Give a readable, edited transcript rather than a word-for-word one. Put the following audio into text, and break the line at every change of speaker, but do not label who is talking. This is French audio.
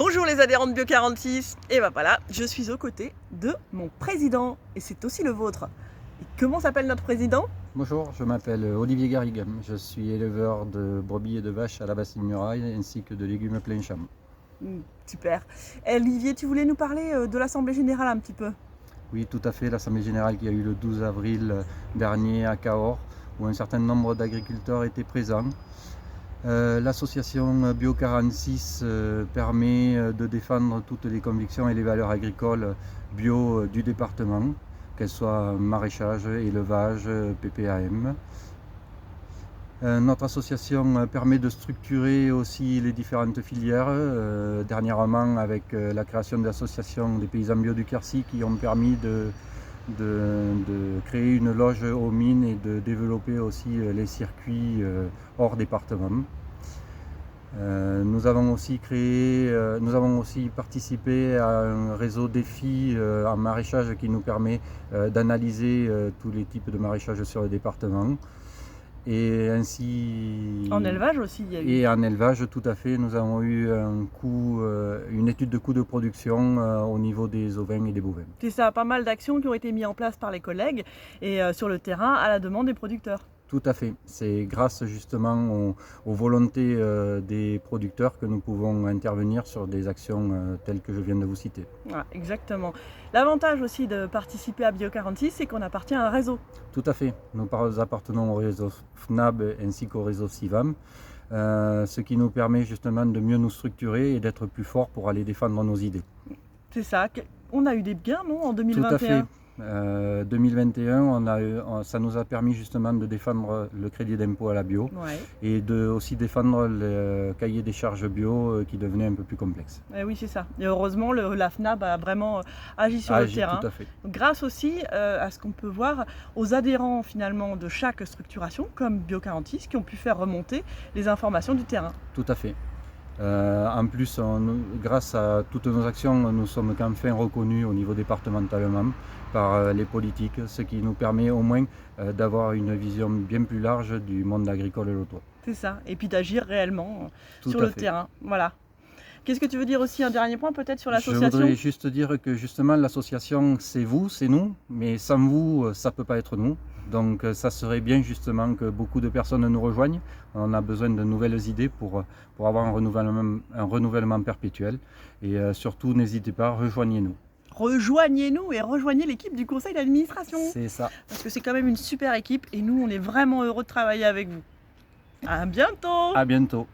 Bonjour les adhérents de Bio46, et ben voilà, je suis aux côtés de mon président, et c'est aussi le vôtre. Et comment s'appelle notre président?
Bonjour, je m'appelle Olivier Garrigue, je suis éleveur de brebis et de vaches à la Bastille-Muraille ainsi que de légumes plein champ.
Super. Olivier, tu voulais nous parler de l'Assemblée Générale un petit peu?
Oui, tout à fait, l'Assemblée Générale qui a eu le 12 avril dernier à Cahors, où un certain nombre d'agriculteurs étaient présents. L'association Bio46 permet de défendre toutes les convictions et les valeurs agricoles bio du département, qu'elles soient maraîchage, élevage, PPAM. Notre association permet de structurer aussi les différentes filières, dernièrement avec la création de l'association des paysans bio du Quercy qui ont permis de créer une loge aux mines et de développer aussi les circuits hors département. Nous avons aussi participé à un réseau défi en maraîchage qui nous permet d'analyser tous les types de maraîchage sur le département. Et ainsi.
En élevage aussi, il y a eu.
Et en élevage, tout à fait, nous avons eu une étude de coût de production au niveau des ovins et des bovins.
C'est ça, pas mal d'actions qui ont été mises en place par les collègues et sur le terrain à la demande des producteurs.
Tout à fait. C'est grâce justement aux volontés des producteurs que nous pouvons intervenir sur des actions telles que je viens de vous citer.
Voilà, exactement. L'avantage aussi de participer à Bio46, c'est qu'on appartient à un réseau.
Tout à fait. Nous appartenons au réseau FNAB ainsi qu'au réseau CIVAM, ce qui nous permet justement de mieux nous structurer et d'être plus forts pour aller défendre nos idées.
C'est ça. On a eu des gains, non, en 2021?
Tout à fait. 2021, ça nous a permis justement de défendre le crédit d'impôt à la bio,
ouais.
Et de aussi défendre le cahier des charges bio qui devenait un peu plus complexe.
Oui, c'est ça. Et heureusement, la FNAB a vraiment agi sur le terrain.
Tout à fait.
Donc, grâce aussi à ce qu'on peut voir aux adhérents finalement de chaque structuration, comme Bio46, qui ont pu faire remonter les informations du terrain.
Tout à fait. En plus, grâce à toutes nos actions, nous sommes enfin reconnus au niveau départementalement par les politiques, ce qui nous permet au moins d'avoir une vision bien plus large du monde agricole et local.
C'est ça, et puis d'agir réellement sur le terrain. Voilà. Qu'est-ce que tu veux dire aussi, un dernier point peut-être sur l'association?
Je voudrais juste dire que justement l'association c'est vous, c'est nous, mais sans vous ça ne peut pas être nous. Donc ça serait bien justement que beaucoup de personnes nous rejoignent. On a besoin de nouvelles idées pour avoir un renouvellement perpétuel. Et surtout n'hésitez pas, rejoignez-nous.
Rejoignez-nous et rejoignez l'équipe du conseil d'administration.
C'est ça.
Parce que c'est quand même une super équipe et nous on est vraiment heureux de travailler avec vous. À bientôt.
À bientôt.